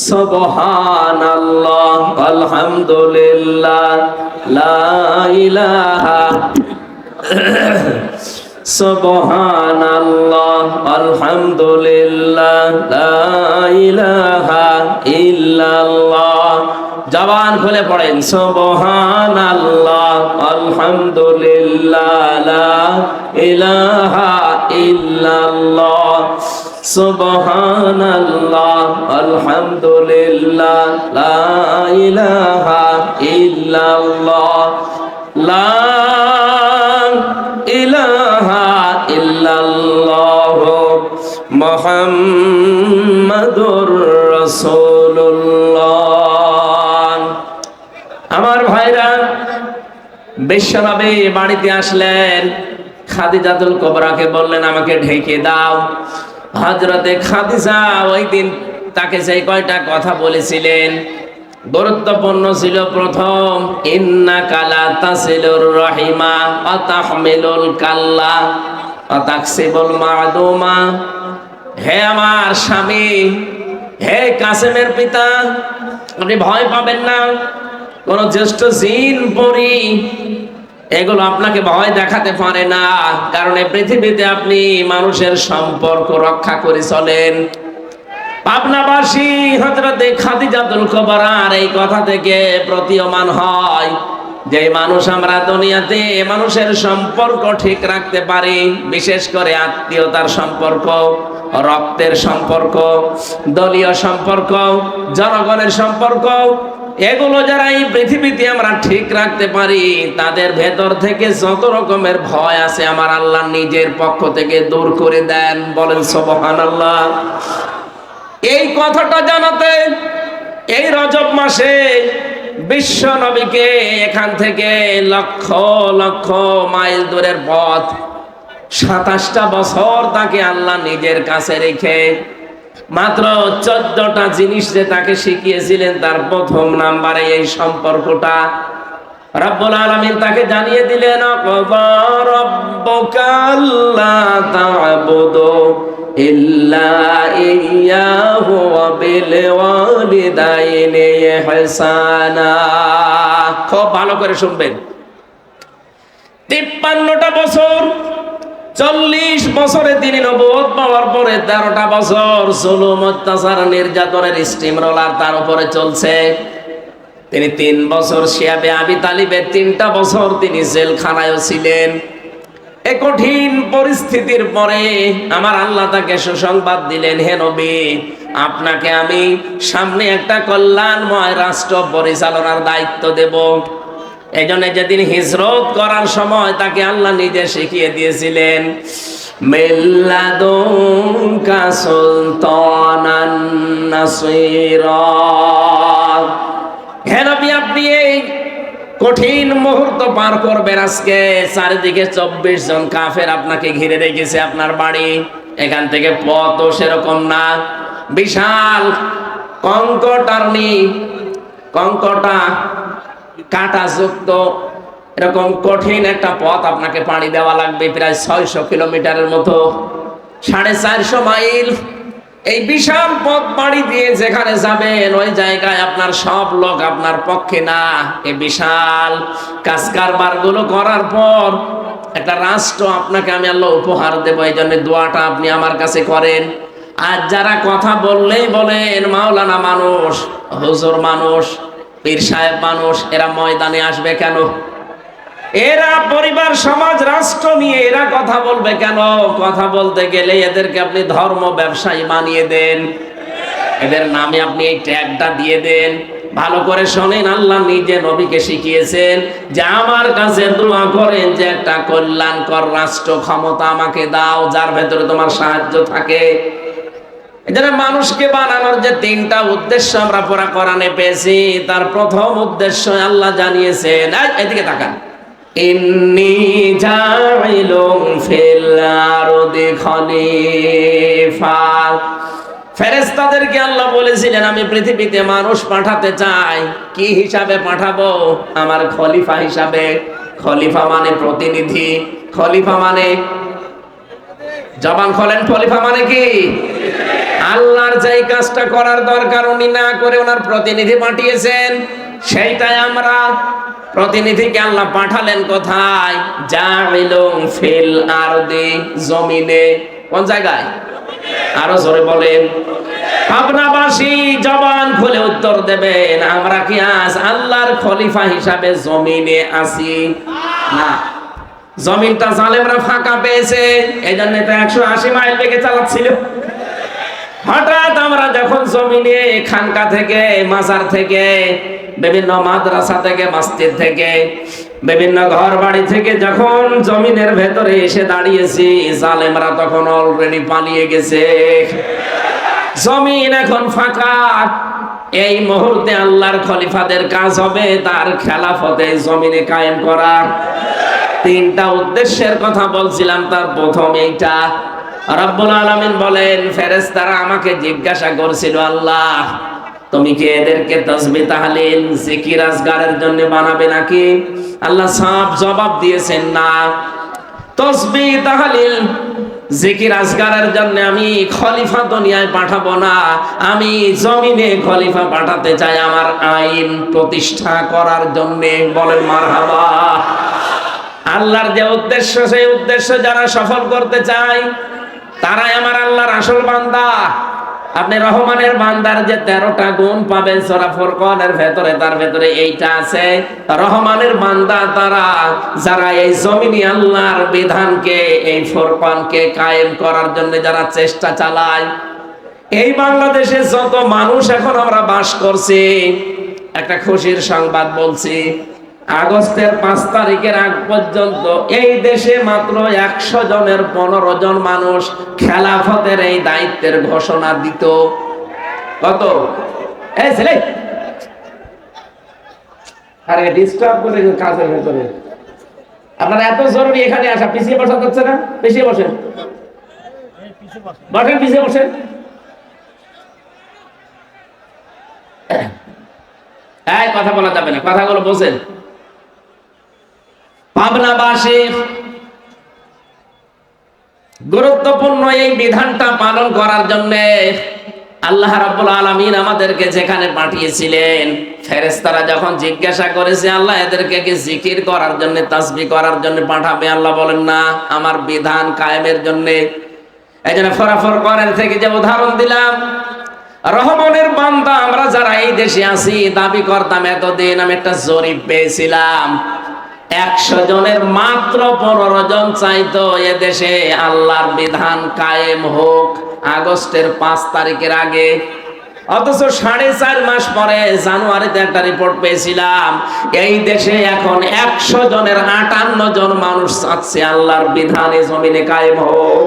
সুবহানাল্লাহ আলহামদুলিল্লাহ লা ইলাহা সুবহানাল্লাহ আলহামদুলিল্লাহ লা ইলাহা ইল্লাল্লাহ। জবান খুলে পড়েন সুবহানাল্লাহ আলহামদুলিল্লাহ লা ইলাহা ইল্লাল্লাহ। সুবহানাল্লাহ আলহামদুলিল্লাহ লা ইলাহা ইল্লাল্লাহ। লা ইলাহা ইল্লাল্লাহ মুহাম্মাদুর রাসূলুল্লাহ। আমার ভাইরা, বিশ্বনবী বাড়িতে আসলেন, খাদিজাতুল কুবরাকে বললেন আমাকে ঢেকে দাও। হযরতে খাদিজা ওই দিন তাকে সেই কয়টা কথা বলেছিলেন গুরুত্বপূর্ণ ছিল। প্রথম, ইন্নাকা লা তাসিলুর রাহিমা ওয়া তাহমিলুল কাল্লা ওয়া তাকসিবুল মা'দুমা। হে আমার স্বামী, হে কাসেমের পিতা, আপনি ভয় পাবেন না। কোন জ্যেষ্ঠ জিন পরী এগুলো আপনাকে ভয় দেখাতে পারে না, কারণ এই পৃথিবীতে আপনি মানুষের সম্পর্ক রক্ষা করে চলেন। পাবনাবাসী হযরতে খাদিজাতুল কুবরার এই কথা থেকে প্রতীয়মান হয় যে মানুষ আমরা দুনিয়াতে মানুষের সম্পর্ক ঠিক রাখতে পারি, বিশেষ করে আত্মীয়তার সম্পর্ক, রক্তের সম্পর্ক, দলীয় সম্পর্ক, জনগণের সম্পর্ক, এগুলো যারা এই পৃথিবীতে আমরা ঠিক রাখতে পারি তাদের ভেতর থেকে যত রকমের ভয় আছে আমার আল্লাহ নিজের পক্ষ থেকে দূর করে দেন। বলেন সুবহানাল্লাহ। এই কথাটা জানাতে এই রজব মাসে বিশ্ব নবীকে এখান থেকে লক্ষ লক্ষ মাইল দূরের পথ 27টা বছর তাকে আল্লাহ নিজের কাছে রেখে মাত্র 14টা জিনিস যে তাকে শিখিয়েছিলেন, তার প্রথম নাম্বারে এই সম্পর্কটা রব্বুল আলামিন তাকে জানিয়ে দিলেন, আল্লাহ রাব্বুকা আল্লা তা'বুদু ইল্লা ইয়্যাহু ওয়া বিল ওয়ালিদাইনি ইহসানা। খুব ভালো করে শুনবেন। 53টা বছর, 40 বছরে তিনি নবুয়ত পাওয়ার পরে 13টা বছর জুলুম, অত্যাচার, নির্যাতনের স্টিম রোলার তার উপরে চলছে। তিনি 3 বছর শিয়াবে আবি তালিবের 3টা বছর তিনি জেলখানায়ও ছিলেন। এই কঠিন পরিস্থিতির পরে আমার আল্লাহ তাকে সুসংবাদ দিলেন, হে নবী, আপনাকে আমি সামনে একটা কল্যাণময় রাষ্ট্র পরিচালনার দায়িত্ব দেব। এই জন্য যেদিন হিজরত করার সময় তাকে আল্লাহ নিজে শিখিয়ে দিয়েছিলেন, মিল্লাদুনকা সুলতানান নাসীরা। হে নবী, আপনি এই কঠিন মুহূর্ত পার করবেন। আজকে চারিদিকে 24 জন কাফের আপনাকে ঘিরে রেখেছে। আপনার বাড়ি এখান থেকে পথও সেরকম না, বিশাল কঙ্কটা কাঁটাযুক্ত এরকম কঠিন একটা পথ আপনাকে পাড়ি দেওয়া লাগবে, প্রায় 600 কিলোমিটারের মতো, 450 মাইল। এই বিশাল পথ পাড়ি দিয়ে যেখানে যাবেন ওই জায়গায় আপনার সব লোক আপনার পক্ষে না। এই বিশাল কাজ কারবার গুলো করার পর একটা রাষ্ট্র আপনাকে আমি আল্লাহ উপহার দেব। এই জন্য দোয়াটা আপনি আমার কাছে করেন। আর যারা কথা বললেই বলেন মাওলানা মানুষ, হুজুর মানুষ, পীর সাহেব মানুষ, এরা ময়দানে আসবে কেন? এরা পরিবার, সমাজ, রাষ্ট্র নিয়ে এরা কথা বলবে কেন? কথা বলতে গেলে এদেরকে আপনি ধর্ম ব্যবসায়ী বানিয়ে দেন, এদের নামে আপনি এই ট্যাগটা দিয়ে দেন। ভালো করে শোনেন, আল্লাহ নিজে নবীকে শিখিয়েছেন যে আমার কাছে দোয়া করেন যে একটা কল্যাণকর রাষ্ট্র ক্ষমতা আমাকে দাও যার ভেতরে তোমার সাহায্য থাকে। এজন্য মানুষকে বানানোর যে 3টা উদ্দেশ্য আমরা পুরা কোরআনে পেয়েছি, তার প্রথম উদ্দেশ্য আল্লাহ জানিয়েছেন, এদিকে তাকান, ইন্নী জাইলুন ফিল আরদি খলিফা। ফেরেশতাদেরকে আল্লাহ বলেছিলেন আমি পৃথিবীতে মানুষ পাঠাতে চাই। কি হিসাবে পাঠাবো? আমার খলিফা হিসাবে। খলিফা মানে প্রতিনিধি, খলিফা মানে, জবান খোলেন, খলিফা মানে কি? আল্লাহর যেই কাজটা করার দরকার উনি না করে ওনার প্রতিনিধি পাঠিয়েছেন, সেইটাই আমরা। প্রতিনিধিকে আল্লাহ পাঠালেন কোথায়? জাইলুম ফিল আরদি, জমিনে। কোন জায়গায়? আরো জোরে বলেন। পাবনাবাসী জবান খুলে উত্তর দেবেন, আমরা কি আজ আল্লাহর খলিফা হিসাবে জমিনে আছি? না। জমিনটা জালেমরা ফাঁকা পেয়েছে, এই জন্য তো 180 মাইল বেগে চালাচ্ছিল। হঠাৎ আমরা যখন জমিনে খানকা থেকে, মাজার থেকে, বিভিন্ন মাদ্রাসা থেকে, মসজিদ থেকে, বিভিন্ন ঘর বাড়ি থেকে যখন জমিনের ভেতরে এসে দাঁড়িয়েছি, জালেমরা তখন অলরেডি পালিয়ে গেছে। জমিন এখন ফাঁকা। এই মুহূর্তে আল্লাহর খলিফাদের কাজ হবে তার খেলাফতে জমিনে কায়েম করা। তিনটা উদ্দেশ্যের কথা বলছিলাম, তার প্রথম এইটা। রব্বুল আলামিন বলেন, ফেরেশতারা আমাকে জিজ্ঞাসা করছিল, আল্লাহ তুমি কি এদেরকে তাসবিহ তাহলিল জিকির আজগারের জন্য বানাবে নাকি? আল্লাহ সাফ জবাব দিয়েছেন, না। তাসবিহ তাহলিল জিকির আজগারের জন্য আমি খলিফা দুনিয়ায় পাঠাবো না, আমি জমিনে খলিফা পাঠাতে চাই আমার আইন প্রতিষ্ঠা করার জন্য। বলেন মারহাবা। আল্লাহর যে উদ্দেশ্য, সেই উদ্দেশ্য যারা সফল করতে চায় তারাই আমার আল্লাহর আসল বান্দা। আপনি রহমানের বান্দার যে 13টা গুণ পাবেন সূরা ফুরকানের ভেতরে, তার ভেতরে এইটা আছে। রহমানের বান্দা তারা যারা এই জমিনে আল্লাহর বিধানকে, এই ফুরকানকে কায়েম করার জন্য যারা চেষ্টা চালায়। এই বাংলাদেশে যত মানুষ এখন আমরা বাস করছি, একটা খুশির সংবাদ বলছি, আগস্টের 5 তারিখের আগ পর্যন্ত এই দেশে মাত্র 100 জনের 15 জন মানুষ খেলাফতের এই দায়িত্বের ঘোষণা দিত। কত? এই ছেলে, আরে ডিস্টার্ব করে কাজের ভেতরে। আপনারা এত জরুরি এখানে আসা, পিছিয়ে বসা যাচ্ছে না? পিছিয়ে বসেন, বসেন, পিছিয়ে বসেন। এই কথা বলা যাবে না, কথাগুলো বোঝেন। পাবনাবাসী গুরুত্বপূর্ণ এই বিধানটা পালন করার জন্য আল্লাহ রাব্বুল আলামিন আমাদেরকে যেখানে পাঠিয়েছিলেন, ফেরেশতারা যখন জিজ্ঞাসা করেছে আল্লাহ এদেরকে কি জিকির করার জন্য, তাসবিহ করার জন্য পাঠাবে? আল্লাহ বলেন, না, আমার বিধান কায়েমের জন্য। এই জন্য ফুরকানের থেকে যে উদাহরণ দিলাম, রহমানের বান্দা আমরা যারা এই দেশে আছি দাবি করতাম এতদিন, আমি একটা জরিপ পেয়েছিলাম, 100 জনের মাত্র 15 জন চাইতো এদেশে আল্লাহর বিধান কায়েম হোক আগস্টের 5 তারিখের আগে। অথচ 4.5 মাস পরে জানুয়ারিতে একটা রিপোর্ট পেয়েছিলাম, এই দেশে এখন 100 জনের 58 জন মানুষ চাচ্ছে আল্লাহর বিধানে জমিনে কায়েম হোক।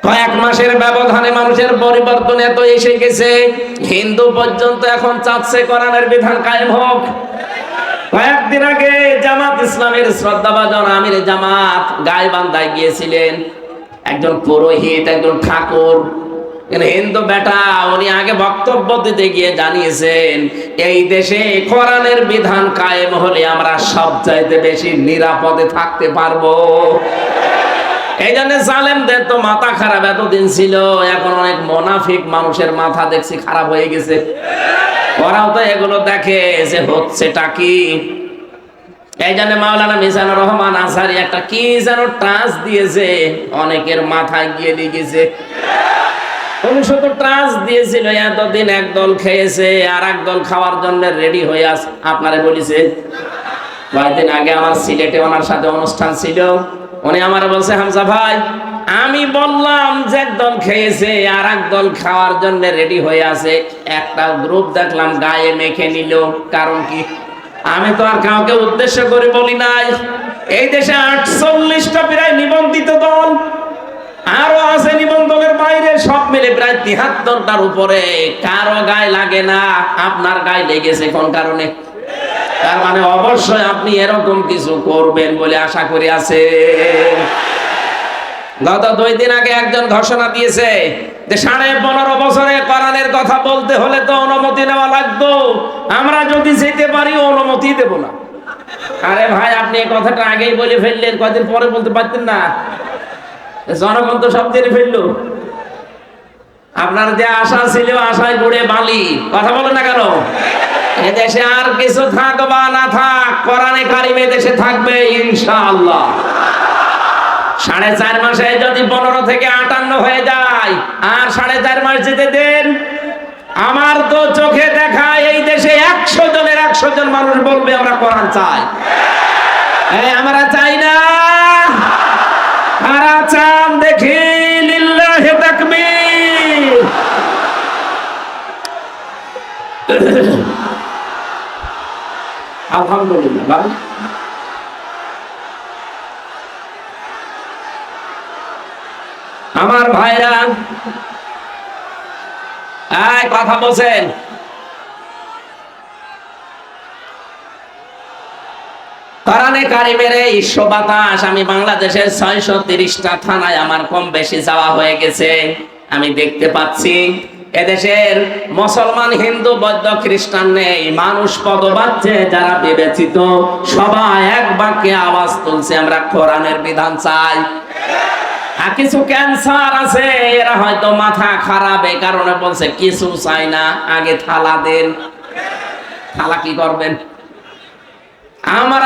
কয়েক মাসের ব্যবধানে মানুষের পরিবর্তন এত এসে গেছে, হিন্দু পর্যন্ত এখন চাচ্ছে কোরআনের বিধান কায়েম হোক। কয়েকদিন আগে জামাত ইসলামের শ্রদ্ধাভাজন আমির জামাত গাইবান্ধায় গিয়েছিলেন। একজন পুরোহিত, একজন ঠাকুর, হিন্দু বেটা, উনি আগে বক্তব্য দিতে গিয়ে জানিয়েছেন এই দেশে কোরআনের বিধান কায়েম হলে আমরা সবচাইতে বেশি নিরাপদে থাকতে পারবো। এই জন্য জালেমদের তো মাথা খারাপ এতদিন ছিল, এখন অনেক মুনাফিক মানুষের মাথা দেখছি খারাপ হয়ে গেছে। ওরাও তো এগুলো দেখে যে হচ্ছেটা কি। এই জন্য মাওলানা মিজানুর রহমান আজহারি একটা কি যেন ট্রান্স দিয়েছে, অনেকের মাথায় গিয়ে লেগেছে। 19 ট্রান্স দিয়েছিল, এতদিন একদল খেয়েছে আর একদল খাওয়ার জন্য রেডি হয়ে আছে। আপনারা বলেছে কয়েকদিন আগে আমার সিলেটে ওনার সাথে অনুষ্ঠান ছিল, উনি আমার বলছে, হামজা ভাই, আমি বললাম যে একদল খেয়েছে আর একদল খাওয়ার জন্য রেডি হয়ে আছে, একটা গ্রুপ দেখলাম গায়ে মেখে নিল। কারণ কি? আমি তো আর কাউকে উদ্দেশ্য করে বলি নাই। এই দেশে 48টা প্রায় নিবন্ধিত দল, আরো আছে নিবন্ধনের বাইরে, সব মিলে প্রায় 73টার উপরে। কারো গায়ে লাগে না, আপনার গায়ে লেগেছে কোন কারণে? তার মানে অবশ্যই আপনি এরকম কিছু করবেন বলে আশা করি আছে। গত 2 দিন আগে একজন ঘোষণা দিয়েছে যে 15.5 বছরে কোরআনের কথা বলতে হলে তো অনুমতি নেওয়া লাগতো, আমরা যদি যেতে পারি অনুমতি দেব না। আরে ভাই, আপনি এই কথাটা আগেই বলে ফেললেন, কদিন পরে বলতে পারতেন না? জনগণ তো সব জেনে ফেললো। আপনার যে আশা ছিল আশায় বুড়ে বালি, কথা বলেন না কেন? এদেশে আর কিছু থাক বা না থাক, কোরআনে কারিম দেশে থাকবে ইনশাআল্লাহ। 4.5 মাসে যদি 15 থেকে 58 হয়ে যায়, আর 4.5 মাস যেতে দেন, আমার তো চোখে দেখা এই দেশে 100 জনের 100 জন মানুষ বলবে আমরা কোরআন চাই। আমরা চাই না, কারা চান দেখি? লিল্লাহি তাকবীর। আলহামদুলিল্লাহ ভাই। আমার ভাইরা কথা বলছেন, কোরআনে কারিমের এই বাতাস আমি বাংলাদেশের 630টা থানায় আমার কম বেশি যাওয়া হয়ে গেছে। আমি দেখতে পাচ্ছি এদেশের মুসলমান, হিন্দু, বৌদ্ধ, খ্রিস্টান নেই, মানুষ পদবাচ্যে যারা বিবেচিত সবাই এক বাক্যে আওয়াজ তুলছে আমরা কোরআনের বিধান চাই। আর কিছু ক্যান্সার আছে, এরা হয়তো মাথা খারাপ, এই কারণে বলছে কিছু চাই না, আগে থালা দেন। থালা কি করবেন? আমার